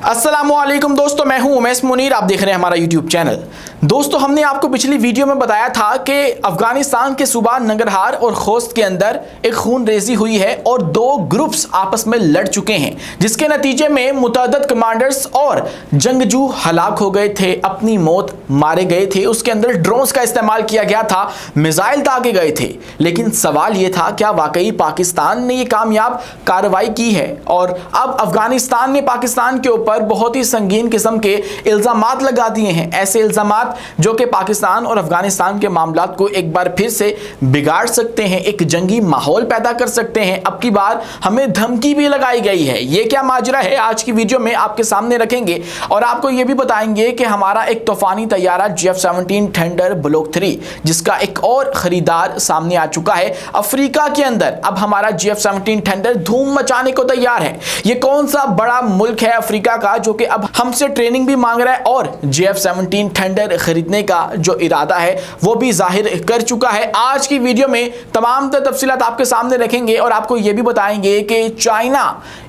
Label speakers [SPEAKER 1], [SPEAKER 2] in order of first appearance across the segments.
[SPEAKER 1] अस्सलामुअलैकुम दोस्तों, मैं हूं उमैस मुनीर। आप देख रहे हैं हमारा यूट्यूब चैनल। दोस्तों, हमने आपको पिछली वीडियो में बताया था कि अफगानिस्तान के सूबा नंगरहार और खोस्त के अंदर एक खून रेजी हुई है और दो ग्रुप्स आपस में लड़ चुके हैं, जिसके नतीजे में मुतअद्दिद कमांडर्स और जंगजू हलाक हो गए थे, अपनी मौत मारे गए थे। उसके अंदर ड्रोन्स का इस्तेमाल किया गया था, मिसाइल दागे गए थे। लेकिन सवाल यह था, क्या वाकई पाकिस्तान ने यह कामयाब कार्रवाई की है? और अब अफगानिस्तान ने पाकिस्तान के ऊपर बहुत ही संगीन किस्म के इल्जामात लगा दिए हैं, ऐसे इल्जामात जो कि पाकिस्तान और अफगानिस्तान के मामलात को एक बार फिर से बिगाड़ सकते हैं, एक जंगी माहौल पैदा कर सकते हैं। अब की बार हमें धमकी भी लगाई गई है। ये क्या माजरा है, आज की वीडियो में आपके सामने रखेंगे और आपको यह भी बताएंगे कि हमारा एक तूफानी तैयारा GF-17 थंडर ब्लॉक 3, जिसका एक और खरीदार सामने आ चुका है अफ्रीका के अंदर। अब हमारा GF-17 थंडर धूम मचाने को तैयार है। ये कौन सा बड़ा मुल्क है अफ्रीका का जो कि अब हमसे ट्रेनिंग भी मांग रहा है और GF-17 थंडर खरीदने का जो इरादा है वो भी जाहिर कर चुका है। आज की वीडियो में तमाम तफसीलात आपके सामने रखेंगे और आपको यह भी बताएंगे कि चाइना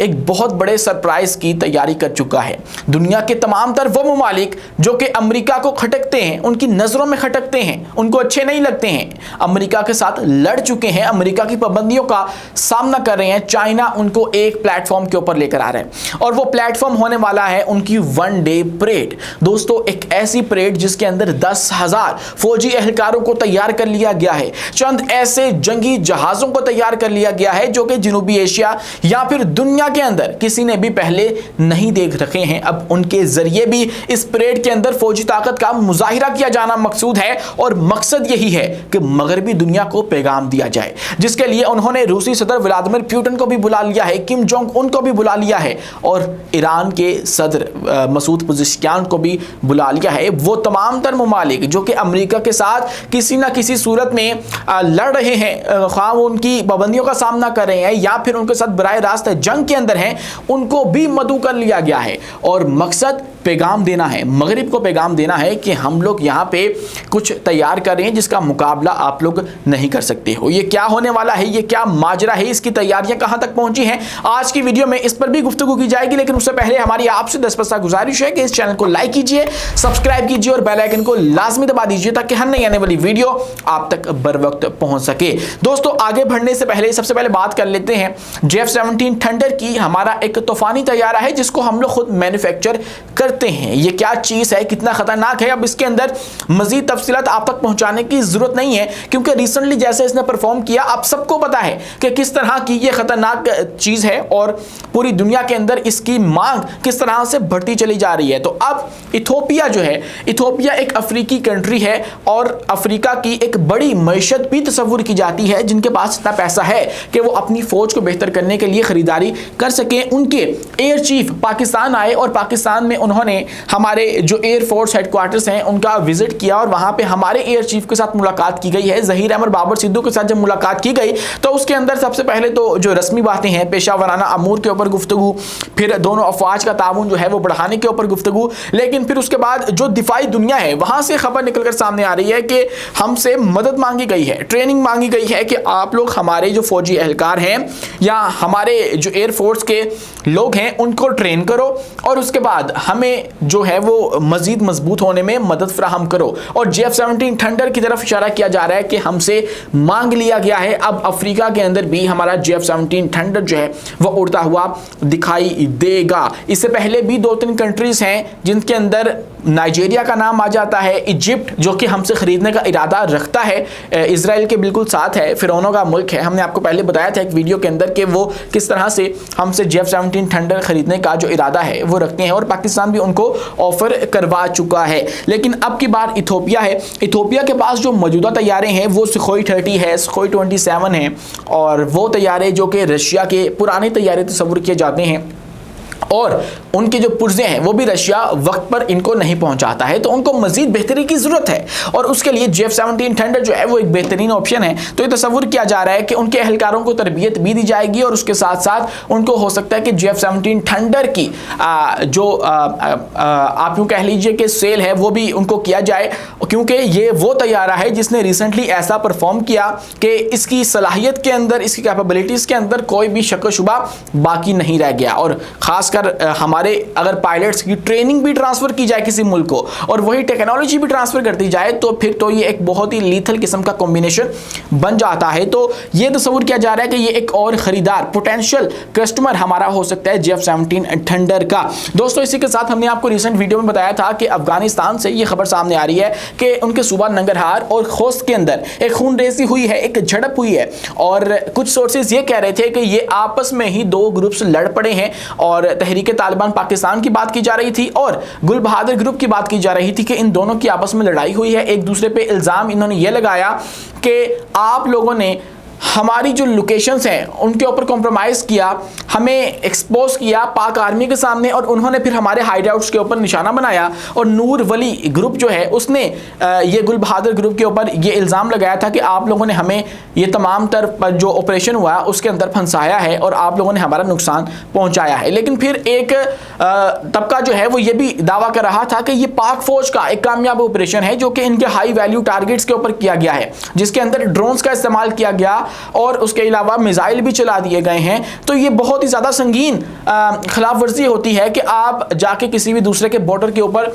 [SPEAKER 1] एक बहुत बड़े सरप्राइज की तैयारी कर चुका है। दुनिया के तमाम तर वो ममालिक जो कि अमेरिका को खटकते हैं, उनकी नजरों में खटकते हैं, उनको अच्छे नहीं लगते हैं, अमेरिका के साथ लड़ चुके हैं, अमेरिका की पाबंदियों का सामना कर रहे हैं। चाइना उनको एक प्लेटफॉर्म के ऊपर लेकर आ रहे हैं और वो प्लेटफॉर्म होने वाला है उनकी वन डे परेड। दोस्तों, एक ऐसी परेड जिसके अंदर 10,000 फौजी एहलकारों को तैयार कर लिया गया है, चंद ऐसे जंगी जहाजों को तैयार कर लिया गया है जो कि जनूबी एशिया या फिर दुनिया के अंदर किसी ने भी पहले नहीं देख रखे हैं। अब उनके जरिए भी इस परेड के अंदर फौजी ताकत का मुजाहिरा किया जाना मकसूद है और मकसद यही है कि मगरबी दुनिया को पैगाम दिया जाए, जिसके लिए उन्होंने रूसी सदर व्लादिमीर पुतिन को भी बुला लिया है, किम जोंग उन को भी बुला लिया है और ईरान के सदर मसूद पेज़ेश्कियान को भी बुला लिया है। वो तमाम तर ममालिक जो कि अमेरिका के साथ किसी ना किसी सूरत में लड़ रहे हैं, ख्वाह वो उनकी पाबंदियों का सामना कर रहे हैं या फिर उनके साथ बराह रास्त जंग के अंदर हैं, उनको भी मदऊ कर लिया गया है और मकसद पैगाम देना है, मगरिब को पैगाम देना है कि हम लोग यहाँ पे कुछ तैयार कर रहे हैं जिसका मुकाबला आप लोग नहीं कर सकते हो। ये क्या होने वाला है, ये क्या माजरा है, इसकी तैयारियां कहाँ तक पहुंची हैं, आज की वीडियो में इस पर भी गुफ्तगू की जाएगी। लेकिन उससे पहले हमारी आपसे 10 गुजारिश है कि इस चैनल को लाइक कीजिए, सब्सक्राइब कीजिए और बेल आइकन को लाजमी दबा दीजिए ताकि हर नई आने वाली वीडियो आप तक बर वक्त पहुंच सके। दोस्तों, आगे बढ़ने से पहले सबसे पहले बात कर लेते हैं GF-17 थंडर की। हमारा एक तूफानी तैयारा है जिसको हम लोग खुद मैन्युफैक्चर करते हैं। ये क्या चीज है, कितना खतरनाक है, अब इसके अंदर मजीद तफसीलात आप तक पहुंचाने की जरूरत नहीं है क्योंकि रिसेंटली जैसे इसने परफॉर्म किया आप सबको पता है कि किस तरह की ये खतरनाक चीज है और पूरी दुनिया के अंदर इसकी मांग किस तरह से बढ़ती चली जा रही है। तो अब इथोपिया जो है, इथोपिया एक अफ्रीकी कंट्री है और अफ्रीका की एक बड़ी मईशत भी तस्वुर की जाती है, जिनके पास इतना पैसा है कि वो अपनी फौज को बेहतर करने के लिए खरीदारी कर सके। उनके एयर चीफ पाकिस्तान आए और पाकिस्तान में उन्होंने हमारे जो एयर फोर्स हेडक्वार्टर्स हैं उनका विजिट किया और वहां पे हमारे एयर चीफ के साथ मुलाकात की गई है। ज़हीर अहमद बाबर सिद्धू के साथ जब मुलाकात की गई तो उसके अंदर सबसे पहले तो जो रस्मी बातें हैं, पेशावराना अमूर के ऊपर गुफ्तगू, फिर दोनों अफवाज का ताउन जो है वो बढ़ाने के ऊपर गुफ्तगू, लेकिन फिर उसके बाद जो दिफाई दुनिया है वहां से खबर निकलकर सामने आ रही है कि हमसे मदद मांगी गई है, ट्रेनिंग मांगी गई है कि आप लोग हमारे जो फौजी एहलकार हैं या हमारे जो एयरफोर्स के लोग हैं उनको ट्रेन करो और उसके बाद हमें जो है वो मजीद मजबूत होने में मदद फराहम करो। और GF-17 थंडर की तरफ इशारा किया जा रहा है कि हमसे मांग लिया गया है। अब अफ्रीका के अंदर भी हमारा GF-17 थंडर जो है वो उड़ता हुआ दिखाई देगा। इससे पहले भी 2-3 कंट्रीज हैं जिनके अंदर नाइजीरिया का नाम आ जाता है, इजिप्ट जो कि हमसे खरीदने का इरादा रखता है, इजराइल के बिल्कुल साथ है, फिरौनों का मुल्क है। हमने आपको पहले बताया था एक वीडियो के अंदर कि वो किस तरह से हमसे GF-17 थंडर खरीदने का जो इरादा है वो रखते हैं और पाकिस्तान भी उनको ऑफर करवा चुका है। लेकिन अब की बात इथोपिया है। इथोपिया के पास जो मौजूदा तैयारे हैं वो सुखोई 30 है, सुखोई 27 है और वो तैयारे जो कि रशिया के पुराने तैयारे तस्वुर किए जाते हैं और उनके जो पुर्जे हैं वो भी रशिया वक्त पर इनको नहीं पहुंचाता है, तो उनको मजीद बेहतरी की जरूरत है और उसके लिए GF-17 थंडर जो है वो एक बेहतरीन ऑप्शन है। तो ये तस्वुर किया जा रहा है कि उनके एहलकारों को तरबियत भी दी जाएगी और उसके साथ साथ उनको हो सकता है कि GF-17 थंडर की जो आप यूँ कह लीजिए कि सेल है वो भी उनको किया जाए, क्योंकि ये वो तैयारा है जिसने रिसेंटली ऐसा परफॉर्म किया कि इसकी सलाहियत के अंदर, इसकी कैपेबिलिटीज़ के अंदर कोई भी शक व शुबा बाकी नहीं रह गया और ख़ासकर अगर हमारे अगर पायलट्स की ट्रेनिंग भी ट्रांसफर की जाए किसी मुल्क को और वही टेक्नोलॉजी भी ट्रांसफर कर दी जाए तो फिर तो ये एक बहुत ही लीथल किस्म का कॉम्बिनेशन बन जाता है। तो ये तस्वुर किया जा रहा है कि ये एक और खरीदार पोटेंशियल कस्टमर हमारा हो सकता है JF-17 थंडर का। दोस्तों इसी के साथ हमने आपको रिसेंट वीडियो में बताया था कि अफगानिस्तान से ये खबर सामने आ रही है कि उनके सूबा नंगरहार और खोस्त के अंदर एक खूनरेजी हुई है, एक झड़प हुई है और कुछ सोर्सेज ये कह रहे थे कि ये आपस में ही दो ग्रुप्स लड़ पड़े हैं और तहरीक तालिबान पाकिस्तान की बात की जा रही थी और गुल बहादुर ग्रुप की बात की जा रही थी कि इन दोनों की आपस में लड़ाई हुई है। एक दूसरे पे इल्ज़ाम इन्होंने ये लगाया कि आप लोगों ने हमारी जो लोकेशंस हैं उनके ऊपर कॉम्प्रोमाइज़ किया, हमें एक्सपोज किया पाक आर्मी के सामने और उन्होंने फिर हमारे हाइडआउट्स के ऊपर निशाना बनाया। और नूर वली ग्रुप जो है उसने ये गुल बहादुर ग्रुप के ऊपर ये इल्ज़ाम लगाया था कि आप लोगों ने हमें ये तमाम तर जो ऑपरेशन हुआ उसके अंदर फंसाया है और आप लोगों ने हमारा नुकसान पहुँचाया है। लेकिन फिर एक तबका जो है वो ये भी दावा कर रहा था कि ये पाक फौज का एक कामयाब ऑपरेशन है जो कि इनके हाई वैल्यू टारगेट्स के ऊपर किया गया है, जिसके अंदर ड्रोन्स का इस्तेमाल किया गया और उसके अलावा मिसाइल भी चला दिए गए हैं। तो ये बहुत ही ज़्यादा संगीन खिलाफ वर्जी होती है कि आप जाके किसी भी दूसरे के बॉर्डर के ऊपर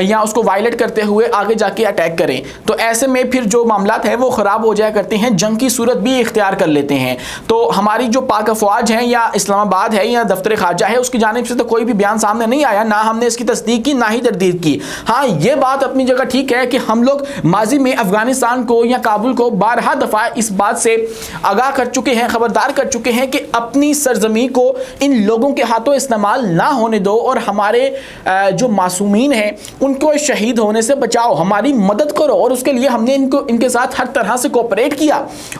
[SPEAKER 1] या उसको वायलेट करते हुए आगे जाके अटैक करें। तो ऐसे में फिर जो मामलात हैं वो ख़राब हो जाया करते हैं, जंग की सूरत भी इख्तियार कर लेते हैं। तो हमारी जो पाक अफवाज हैं या इस्लामाबाद है या दफ्तर खारजा है उसकी जानिब से तो कोई भी बयान सामने नहीं आया, ना हमने इसकी तस्दीक की ना ही तरदीद की। हाँ, ये बात अपनी जगह ठीक है कि हम लोग माजी में अफगानिस्तान को या काबुल को बारहा दफ़ा इस बात से आगाह कर चुके हैं, खबरदार कर चुके हैं कि अपनी सरजमी को इन लोगों के हाथों इस्तेमाल ना होने दो और हमारे जो मासूमीन हैं उनको शहीद होने से बचाओ, हमारी मदद करो। और उसके लिए हमने इनके साथ हर तरह से कोऑपरेट किया।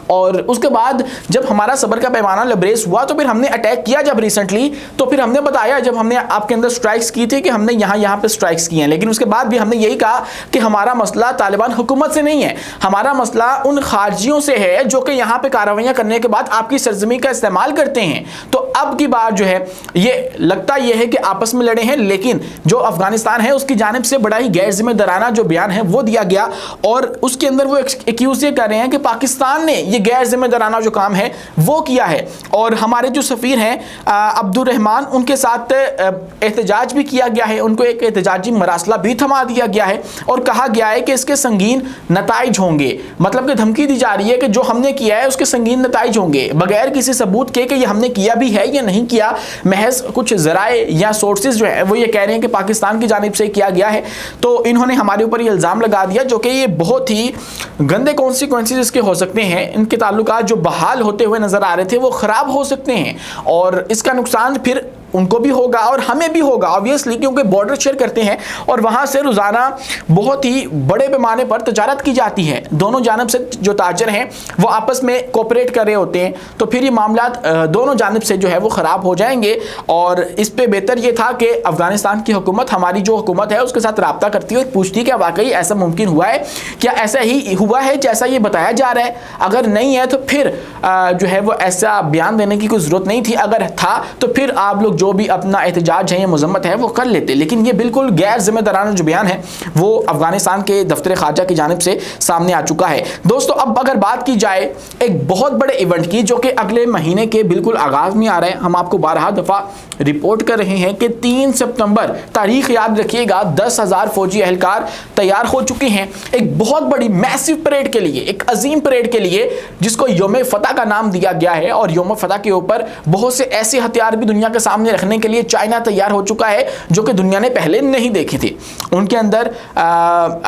[SPEAKER 1] और उसके बाद जब हमारा सब्र का पैमाना लबरेज हुआ तो फिर हमने अटैक किया जब रिसेंटली, तो फिर हमने बताया जब हमने आपके अंदर स्ट्राइक्स की थी कि हमने यहाँ पे स्ट्राइक्स किए हैं। लेकिन उसके बाद भी हमने यही कहा कि हमारा मसला तालिबान हुकूमत से नहीं है, हमारा मसला उन खारजियों से है जो कि यहाँ पे कार्रवाइयाँ करने के बाद आपकी सरजमी का इस्तेमाल करते हैं। तो अब की बात जो है ये लगता यह है कि आपस में लड़े हैं, लेकिन जो अफगानिस्तान है उसकी जानिब से बड़ा ही गैर जिम्मेदाराना जो बयान है वो दिया गया और उसके अंदर वो एक्यूज ये कर रहे हैं कि पाकिस्तान ने ये गैर जिम्मेदाराना जो काम है वो किया है। और हमारे जो सफ़ीर हैं अब्दुल रहमान, उनके साथ एहतजाज भी किया गया है, उनको एक एहतजाजी मरासला भी थमा दिया गया है और कहा गया है कि इसके संगीन नताइज होंगे। मतलब कि धमकी दी जा रही है कि जो हमने किया है उसके संगीन नताइज होंगे, बगैर किसी सबूत के कि ये हमने किया भी है या नहीं किया। महज कुछ ज़राए या सोर्सेज जो है वो ये कह रहे हैं कि पाकिस्तान की जानिब से किया गया है। तो इन्होंने हमारे ऊपर ये इल्ज़ाम लगा दिया जो कि ये बहुत ही गंदे कॉन्सिक्वेंसेस इसके हो सकते हैं। इनके ताल्लुकात जो बहाल होते हुए नज़र आ रहे थे वो ख़राब हो सकते हैं और इसका नुकसान फिर उनको भी होगा और हमें भी होगा ऑब्वियसली, क्योंकि बॉर्डर शेयर करते हैं और वहाँ से रोज़ाना बहुत ही बड़े पैमाने पर तजारत की जाती है। दोनों जानब से जो ताजर हैं वो आपस में कोऑपरेट कर रहे होते हैं, तो फिर ये मामलात दोनों जानब से जो है वो ख़राब हो जाएंगे। और इस पे बेहतर ये था कि अफ़गानिस्तान की हुकूमत, हमारी जो हुकूमत है उसके साथ रब्ता करती है और पूछती कि वाकई ऐसा मुमकिन हुआ है, क्या ऐसा ही हुआ है जैसा ये बताया जा रहा है। अगर नहीं है तो फिर जो है वो ऐसा बयान देने की कोई ज़रूरत नहीं थी, अगर था तो फिर आप लोग जो भी अपना एहतजाज है या मजम्मत है वो कर लेते। लेकिन ये बिल्कुल गैर जिम्मेदाराना जो बयान है वो अफगानिस्तान के दफ्तर खारजा की जानिब से सामने आ चुका है। दोस्तों अब अगर बात की जाए एक बहुत बड़े इवेंट की जो कि अगले महीने के बिल्कुल आगाज में आ रहा है, हम आपको 12 दफ़ा रिपोर्ट कर रहे हैं कि 3 सितंबर तारीख याद रखिएगा, 10,000 फौजी एहलकार तैयार हो चुके हैं एक बहुत बड़ी मैसिव परेड के लिए, एक अजीम परेड के लिए जिसको योम फतह का नाम दिया गया है। और योम फतह के ऊपर बहुत से ऐसे हथियार भी दुनिया के सामने रखने के लिए चाइना तैयार हो चुका है जो कि दुनिया ने पहले नहीं देखी थी। उनके अंदर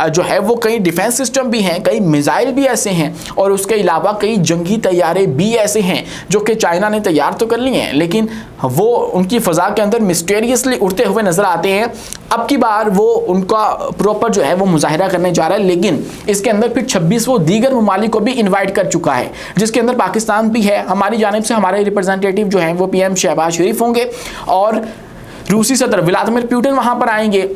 [SPEAKER 1] जो है वो कई डिफेंस सिस्टम भी हैं, कई मिसाइल भी ऐसे हैं और उसके अलावा कई जंगी तैयारे भी ऐसे हैं जो कि चाइना ने तैयार तो कर लिए हैं, लेकिन वो उनकी फ़ज़ा के अंदर मिस्टीरियसली उड़ते हुए नज़र आते हैं। अब की बार वो उनका प्रॉपर जो है वो मुजाहिरा करने जा रहा है, लेकिन इसके अंदर फिर 26 दीगर ममालिक को भी इन्वाइट कर चुका है, जिसके अंदर पाकिस्तान भी है। हमारी जानिब से हमारे रिप्रेजेंटेटिव जो हैं वो PM शहबाज शरीफ होंगे और रूसी सदर व्लादिमीर पुतिन वहाँ पर आएंगे,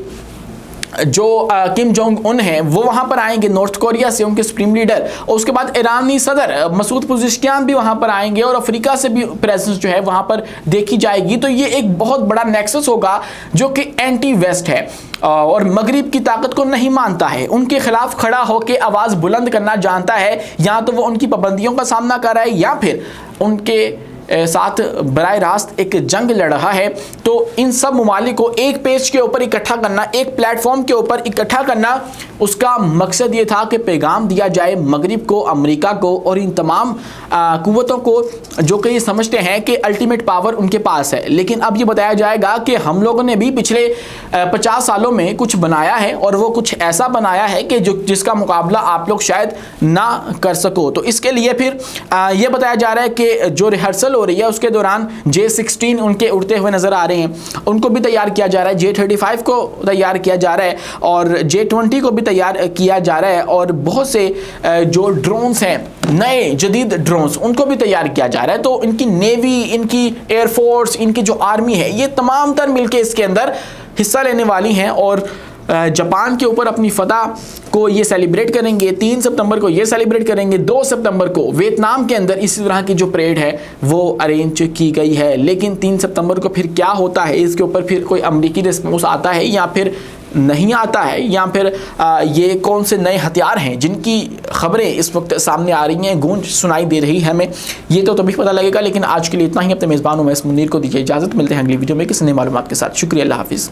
[SPEAKER 1] जो किम जोंग उन हैं वो वहाँ पर आएंगे नॉर्थ कोरिया से, उनके सुप्रीम लीडर, और उसके बाद ईरानी सदर मसूद पुज़ेशकियान भी वहाँ पर आएंगे और अफ्रीका से भी प्रेजेंस जो है वहाँ पर देखी जाएगी। तो ये एक बहुत बड़ा नेक्सस होगा जो कि एंटी वेस्ट है और मगरिब की ताकत को नहीं मानता है, उनके खिलाफ खड़ा होकर आवाज़ बुलंद करना जानता है। या तो वो उनकी पाबंदियों का सामना कर रहा है या फिर उनके साथ बराह रास्त एक जंग लड़ रहा है, तो इन सब ममालिक को एक पेज के ऊपर इकट्ठा करना, एक प्लेटफॉर्म के ऊपर इकट्ठा करना, उसका मकसद ये था कि पैगाम दिया जाए मगरिब को, अमेरिका को और इन तमाम कुव्वतों को जो कि ये समझते हैं कि अल्टीमेट पावर उनके पास है। लेकिन अब ये बताया जाएगा कि हम लोगों ने भी पिछले 50 सालों में कुछ बनाया है और वो कुछ ऐसा बनाया है कि जिसका मुकाबला आप लोग शायद ना कर सको। तो इसके लिए फिर ये बताया जा रहा है कि जो रिहर्सल हो रही है उसके दौरान J-16 उनके उड़ते हुए नज़र आ रहे हैं, उनको भी तैयार किया जा रहा है, J-35 को तैयार किया जा रहा है और J-20 को भी तैयार किया जा रहा है और बहुत से जो ड्रोन्स हैं, नए जदीद ड्रोन्स, उनको भी तैयार किया जा रहा है। तो इनकी नेवी, इनकी एयरफोर्स, इनकी जो आर्मी है, ये तमाम तर मिलके इसके अंदर हिस्सा लेने वाली हैं और जापान के ऊपर अपनी फतह को ये सेलिब्रेट करेंगे। 3 सितंबर को ये सेलिब्रेट करेंगे। 2 सितंबर को वियतनाम के अंदर इसी तरह की जो परेड है वो अरेंज की गई है। लेकिन 3 सितंबर को फिर क्या होता है, इसके ऊपर फिर कोई अमेरिकी रिस्पॉन्स आता है या फिर नहीं आता है, या फिर ये कौन से नए हथियार हैं जिनकी खबरें इस वक्त सामने आ रही हैं, गूंज सुनाई दे रही है हमें, ये तो तभी पता लगेगा। लेकिन आज के लिए इतना ही। अपने मेज़बान उमैस मुनीर को दीजिए इजाज़त। मिलते हैं अगली वीडियो में किसी नई मालूमात के साथ। शुक्रिया, अल्लाह हाफिज़।